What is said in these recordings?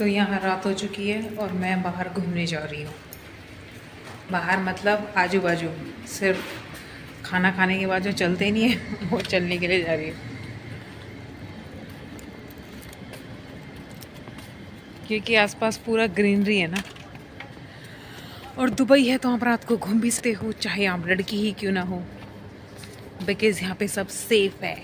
तो यहाँ रात हो चुकी है और मैं बाहर घूमने जा रही हूँ। बाहर मतलब आजू बाजू, सिर्फ खाना खाने के बाद जो चलते नहीं है वो चलने के लिए जा रही हूँ, क्योंकि आसपास पूरा ग्रीनरी है ना। और दुबई है तो आप रात को घूम भी सकते हो, चाहे आप लड़की ही क्यों ना हो, बिकॉज़ यहाँ पे सब सेफ है।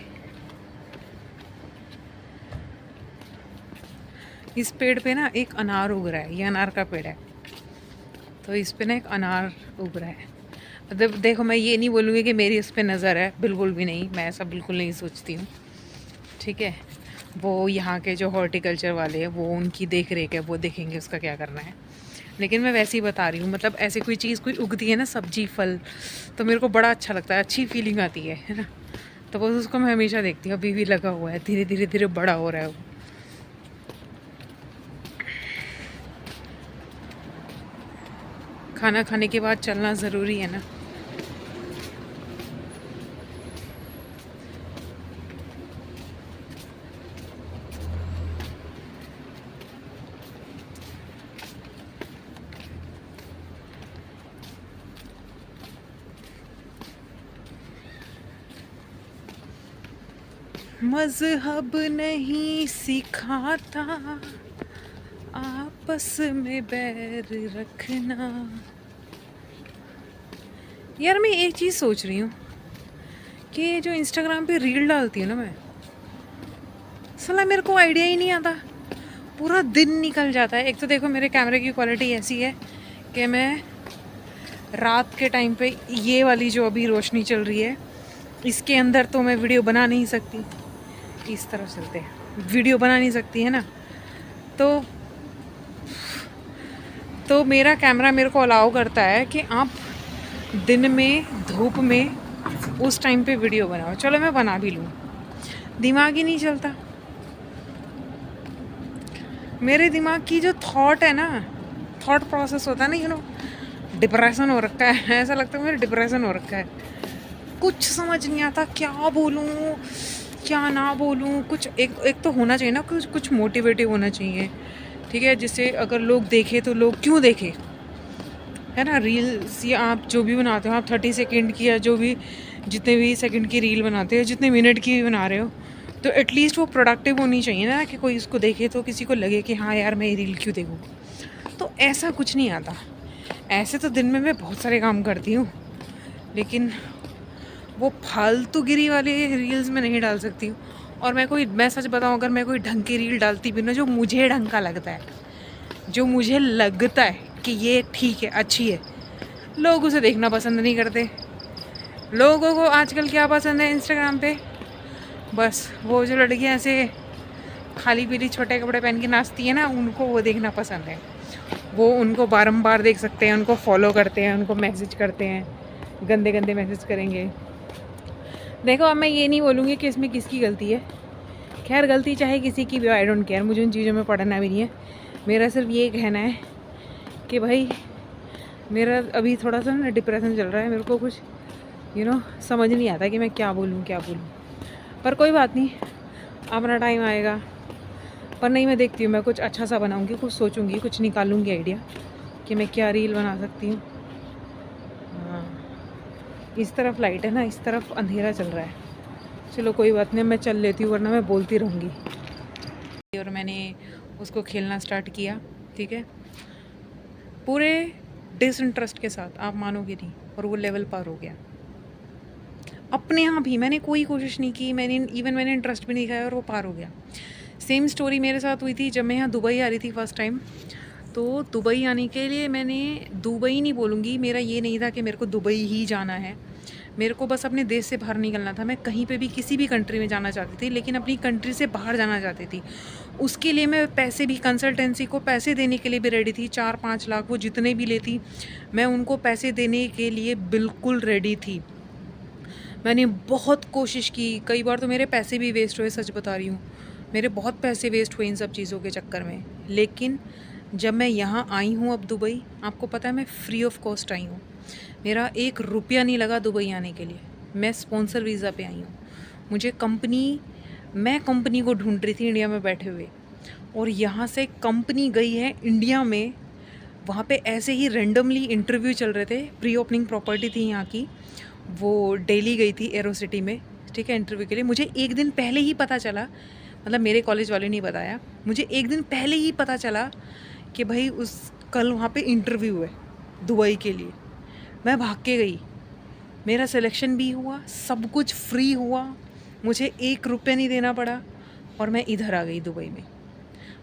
इस पेड़ पे ना एक अनार उग रहा है, ये अनार का पेड़ है, तो इस पे ना एक अनार उग रहा है। मतलब देखो, मैं ये नहीं बोलूँगी कि मेरी इस पे नज़र है, बिल्कुल भी नहीं, मैं ऐसा बिल्कुल नहीं सोचती हूँ, ठीक है। वो यहाँ के जो हॉर्टिकल्चर वाले हैं वो उनकी देख रेख है, वो देखेंगे उसका क्या करना है। लेकिन मैं वैसे ही बता रही हूँ, मतलब ऐसे कोई चीज़ कोई उगती है ना, सब्जी फल, तो मेरे को बड़ा अच्छा लगता है, अच्छी फीलिंग आती है ना। तो बस उसको मैं हमेशा देखती हूँ। अभी भी लगा हुआ है, धीरे धीरे धीरे बड़ा हो रहा है वो। खाना खाने के बाद चलना ज़रूरी है ना। मज़हब नहीं सिखाता आपस में बैर रखना। यार मैं एक चीज़ सोच रही हूँ कि जो इंस्टाग्राम पे रील डालती हूँ ना मैं, साला मेरे को आइडिया ही नहीं आता, पूरा दिन निकल जाता है। एक तो देखो मेरे कैमरे की क्वालिटी ऐसी है कि मैं रात के टाइम पे ये वाली जो अभी रोशनी चल रही है इसके अंदर तो मैं वीडियो बना नहीं सकती, इस तरफ चलते हैं, वीडियो बना नहीं सकती है ना। तो मेरा कैमरा मेरे को अलाउ करता है कि आप दिन में धूप में उस टाइम पे वीडियो बनाओ। चलो मैं बना भी लूँ, दिमाग ही नहीं चलता। मेरे दिमाग की जो थॉट है ना, थॉट प्रोसेस होता है ना, डिप्रेशन हो रखा है ऐसा लगता है मुझे, डिप्रेशन हो रखा है। कुछ समझ नहीं आता, क्या बोलूँ क्या ना बोलूँ। कुछ एक तो होना चाहिए ना, कुछ मोटिवेटिव होना चाहिए, ठीक है, जिससे अगर लोग देखें तो लोग क्यों देखें, है ना। रील्स या आप जो भी बनाते हो, आप 30 सेकंड की या जो भी जितने भी सेकंड की रील बनाते हो, जितने मिनट की भी बना रहे हो, तो एटलीस्ट वो प्रोडक्टिव होनी चाहिए ना, कि कोई इसको देखे तो किसी को लगे कि हाँ यार मैं ये रील क्यों देखूँ। तो ऐसा कुछ नहीं आता। ऐसे तो दिन में मैं बहुत सारे काम करती हूँ, लेकिन वो फालतूगिरी वाले रील्स में नहीं डाल सकती हूँ। और मैं सच बताऊँ, अगर मैं कोई ढंग की रील डालती भी ना, जो मुझे ढंग का लगता है, जो मुझे लगता है कि ये ठीक है, अच्छी है, लोग उसे देखना पसंद नहीं करते। लोगों को आजकल क्या पसंद है इंस्टाग्राम पे, बस वो जो लड़कियां ऐसे खाली पीली छोटे कपड़े पहन के नाचती है ना, उनको वो देखना पसंद है। वो उनको बारंबार देख सकते हैं, उनको फॉलो करते हैं, उनको मैसेज करते हैं, गंदे गंदे मैसेज करेंगे। देखो, अब मैं ये नहीं बोलूँगी कि इसमें किसकी गलती है, खैर गलती चाहे किसी की भी, आई डोंट केयर, मुझे उन चीज़ों में पढ़ना भी नहीं है। मेरा सिर्फ ये कहना है कि भाई मेरा अभी थोड़ा सा ना डिप्रेशन चल रहा है, मेरे को कुछ समझ नहीं आता कि मैं क्या बोलूँ क्या बोलूँ। पर कोई बात नहीं, अपना टाइम आएगा। पर नहीं, मैं देखती हूँ, मैं कुछ अच्छा सा बनाऊँगी, कुछ सोचूँगी, कुछ निकालूँगी आइडिया कि मैं क्या रील बना सकती हूँ। हाँ, इस तरफ लाइट है ना, इस तरफ अंधेरा चल रहा है। चलो कोई बात नहीं, मैं चल लेती हूँ, वरना मैं बोलती रहूँगी। और मैंने उसको खेलना स्टार्ट किया, ठीक है, पूरे डिसइंटरेस्ट के साथ, आप मानोगे नहीं। और वो लेवल पार हो गया अपने आप ही, मैंने कोई कोशिश नहीं की, मैंने इंटरेस्ट भी नहीं दिखाया और वो पार हो गया। सेम स्टोरी मेरे साथ हुई थी जब मैं यहाँ दुबई आ रही थी फर्स्ट टाइम। तो दुबई आने के लिए मैंने, दुबई नहीं बोलूँगी, मेरा ये नहीं था कि मेरे को दुबई ही जाना है, मेरे को बस अपने देश से बाहर निकलना था। मैं कहीं पे भी किसी भी कंट्री में जाना चाहती थी, लेकिन अपनी कंट्री से बाहर जाना चाहती थी। उसके लिए मैं पैसे भी, कंसल्टेंसी को पैसे देने के लिए भी रेडी थी, 4-5 लाख वो जितने भी लेती, मैं उनको पैसे देने के लिए बिल्कुल रेडी थी। मैंने बहुत कोशिश की, कई बार तो मेरे पैसे भी वेस्ट हुए, सच बता रही हूँ, मेरे बहुत पैसे वेस्ट हुए इन सब चीज़ों के चक्कर में। लेकिन जब मैं यहाँ आई हूँ अब दुबई, आपको पता है मैं फ्री ऑफ कॉस्ट आई हूँ, मेरा 1 रुपया नहीं लगा दुबई आने के लिए। मैं स्पॉन्सर वीज़ा पे आई हूँ। मैं कंपनी को ढूंढ रही थी इंडिया में बैठे हुए, और यहाँ से कंपनी गई है इंडिया में, वहाँ पे ऐसे ही रेंडमली इंटरव्यू चल रहे थे। प्री ओपनिंग प्रॉपर्टी थी यहाँ की, वो दिल्ली गई थी एरो सिटी में, ठीक है, इंटरव्यू के लिए। मुझे एक दिन पहले ही पता चला, मतलब मेरे कॉलेज वाले नहीं बताया, मुझे एक दिन पहले ही पता चला कि भाई उस कल वहाँ पे इंटरव्यू है दुबई के लिए। मैं भाग के गई, मेरा सिलेक्शन भी हुआ, सब कुछ फ्री हुआ, मुझे 1 रुपया नहीं देना पड़ा, और मैं इधर आ गई दुबई में।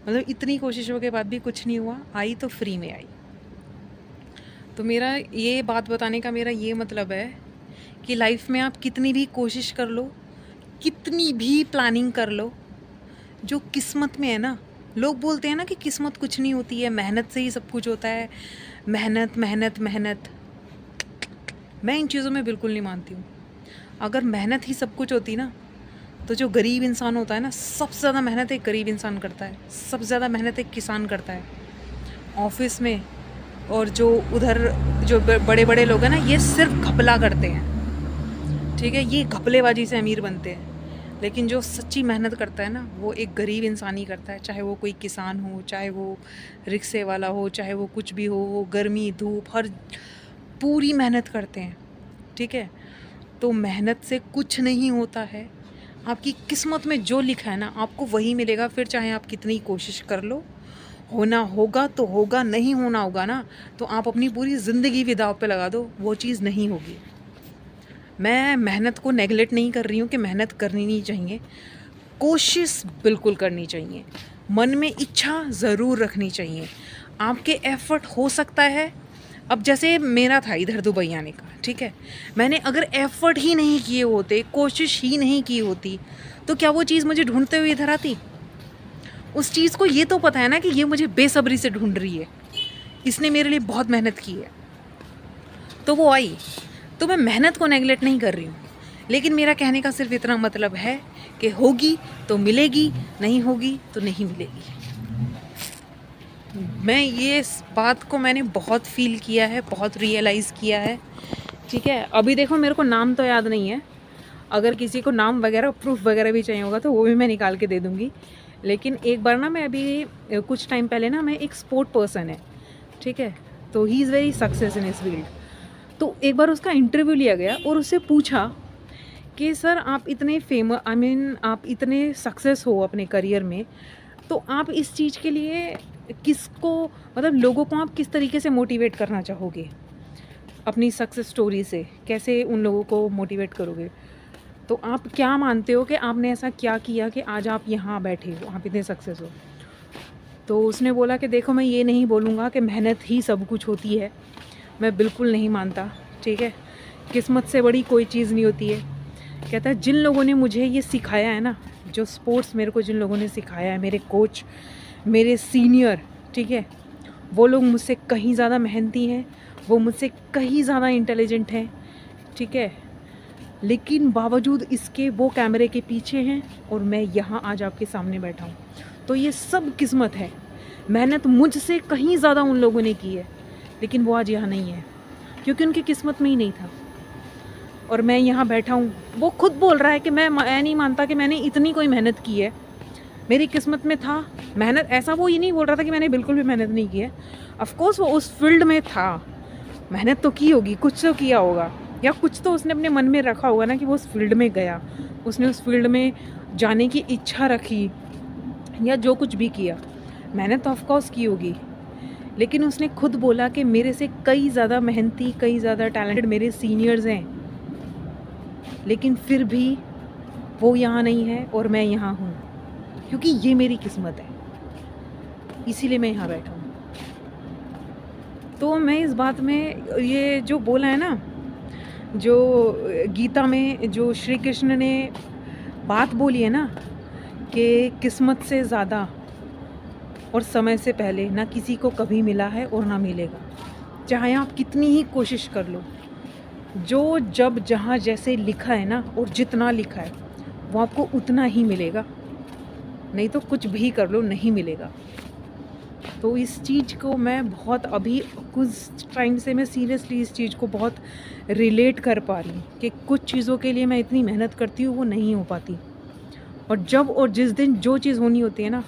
मतलब इतनी कोशिशों के बाद भी कुछ नहीं हुआ, आई तो फ्री में आई। तो मेरा ये बात बताने का मेरा ये मतलब है कि लाइफ में आप कितनी भी कोशिश कर लो, कितनी भी प्लानिंग कर लो, जो किस्मत में है ना, लोग बोलते हैं ना कि किस्मत कुछ नहीं होती है, मेहनत से ही सब कुछ होता है, मेहनत मेहनत मेहनत। मैं इन चीज़ों में बिल्कुल नहीं मानती हूँ। अगर मेहनत ही सब कुछ होती ना, तो जो गरीब इंसान होता है ना, सबसे ज़्यादा मेहनत एक गरीब इंसान करता है, सबसे ज़्यादा मेहनत एक किसान करता है ऑफिस में। और जो उधर जो बड़े बड़े लोग हैं ना, ये सिर्फ घपला करते हैं, ठीक है, ये घपलेबाजी से अमीर बनते हैं। लेकिन जो सच्ची मेहनत करता है ना, वो एक गरीब इंसान ही करता है, चाहे वो कोई किसान हो, चाहे वो रिक्शे वाला हो, चाहे वो कुछ भी हो, वो गर्मी धूप हर पूरी मेहनत करते हैं, ठीक है। तो मेहनत से कुछ नहीं होता है, आपकी किस्मत में जो लिखा है ना, आपको वही मिलेगा। फिर चाहे आप कितनी कोशिश कर लो, होना होगा तो होगा, नहीं होना होगा ना, तो आप अपनी पूरी ज़िंदगी भी दांव पे लगा दो, वो चीज़ नहीं होगी। मैं मेहनत को नेगलेक्ट नहीं कर रही हूँ कि मेहनत करनी नहीं चाहिए, कोशिश बिल्कुल करनी चाहिए, मन में इच्छा ज़रूर रखनी चाहिए, आपके एफ़र्ट हो सकता है। अब जैसे मेरा था इधर दुबई आने का, ठीक है, मैंने अगर एफ़र्ट ही नहीं किए होते, कोशिश ही नहीं की होती, तो क्या वो चीज़ मुझे ढूंढते हुए इधर आती? उस चीज़ को ये तो पता है ना कि ये मुझे बेसब्री से ढूंढ रही है, इसने मेरे लिए बहुत मेहनत की है, तो वो आई। तो मैं मेहनत को नेगलेक्ट नहीं कर रही हूँ, लेकिन मेरा कहने का सिर्फ इतना मतलब है कि होगी तो मिलेगी, नहीं होगी तो नहीं मिलेगी। मैं ये इस बात को मैंने बहुत फील किया है, बहुत रियलाइज़ किया है, ठीक है। अभी देखो मेरे को नाम तो याद नहीं है, अगर किसी को नाम वगैरह प्रूफ वगैरह भी चाहिए होगा तो वो भी मैं निकाल के दे दूँगी। लेकिन एक बार ना, मैं अभी कुछ टाइम पहले ना, मैं एक स्पोर्ट पर्सन है, ठीक है, तो he is very success in his field. तो एक बार उसका इंटरव्यू लिया गया और उससे पूछा कि सर आप इतने आप इतने सक्सेस हो अपने करियर में, तो आप इस चीज़ के लिए किसको, मतलब लोगों को आप किस तरीके से मोटिवेट करना चाहोगे, अपनी सक्सेस स्टोरी से कैसे उन लोगों को मोटिवेट करोगे? तो आप क्या मानते हो कि आपने ऐसा क्या किया कि आज आप यहाँ बैठे हो, आप इतने सक्सेस हो? तो उसने बोला कि देखो, मैं ये नहीं बोलूँगा कि मेहनत ही सब कुछ होती है, मैं बिल्कुल नहीं मानता, ठीक है, किस्मत से बड़ी कोई चीज़ नहीं होती है। कहता है जिन लोगों ने मुझे ये सिखाया है ना, जो स्पोर्ट्स मेरे को जिन लोगों ने सिखाया है, मेरे कोच, मेरे सीनियर, ठीक है, वो लोग मुझसे कहीं ज़्यादा मेहनती हैं, वो मुझसे कहीं ज़्यादा इंटेलिजेंट हैं, ठीक है, लेकिन बावजूद इसके वो कैमरे के पीछे हैं और मैं यहाँ आज आपके सामने बैठा हूँ। तो ये सब किस्मत है, मेहनत मुझसे कहीं ज़्यादा उन लोगों ने की है, लेकिन वो आज यहाँ नहीं है क्योंकि उनकी किस्मत में ही नहीं था, और मैं यहाँ बैठा हूँ। वो खुद बोल रहा है कि मैं नहीं मानता कि मैंने इतनी कोई मेहनत की है, मेरी किस्मत में था मेहनत। ऐसा वो ये नहीं बोल रहा था कि मैंने बिल्कुल भी मेहनत नहीं की है, ऑफकोर्स वो उस फील्ड में था, मेहनत तो की होगी, कुछ तो किया होगा, या कुछ तो उसने अपने मन में रखा होगा ना कि वो उस फील्ड में गया, उसने उस फील्ड में जाने की इच्छा रखी, या जो कुछ भी किया, मेहनत तो ऑफकोर्स की होगी। लेकिन उसने खुद बोला कि मेरे से कई ज़्यादा मेहनती, कई ज़्यादा टैलेंटेड मेरे सीनियर्स हैं, लेकिन फिर भी वो यहाँ नहीं है और मैं यहाँ हूँ, क्योंकि ये मेरी किस्मत है, इसीलिए मैं यहाँ बैठा हूँ। तो मैं इस बात में, ये जो बोला है ना, जो गीता में जो श्री कृष्ण ने बात बोली है ना कि किस्मत से ज़्यादा और समय से पहले ना किसी को कभी मिला है और ना मिलेगा, चाहे आप कितनी ही कोशिश कर लो, जो जब जहाँ जैसे लिखा है ना और जितना लिखा है वो आपको उतना ही मिलेगा, नहीं तो कुछ भी कर लो नहीं मिलेगा। तो इस चीज़ को मैं बहुत, अभी कुछ टाइम से मैं सीरियसली इस चीज़ को बहुत रिलेट कर पा रही हूँ कि कुछ चीज़ों के लिए मैं इतनी मेहनत करती हूँ वो नहीं हो पाती, और जब और जिस दिन जो चीज़ होनी होती है ना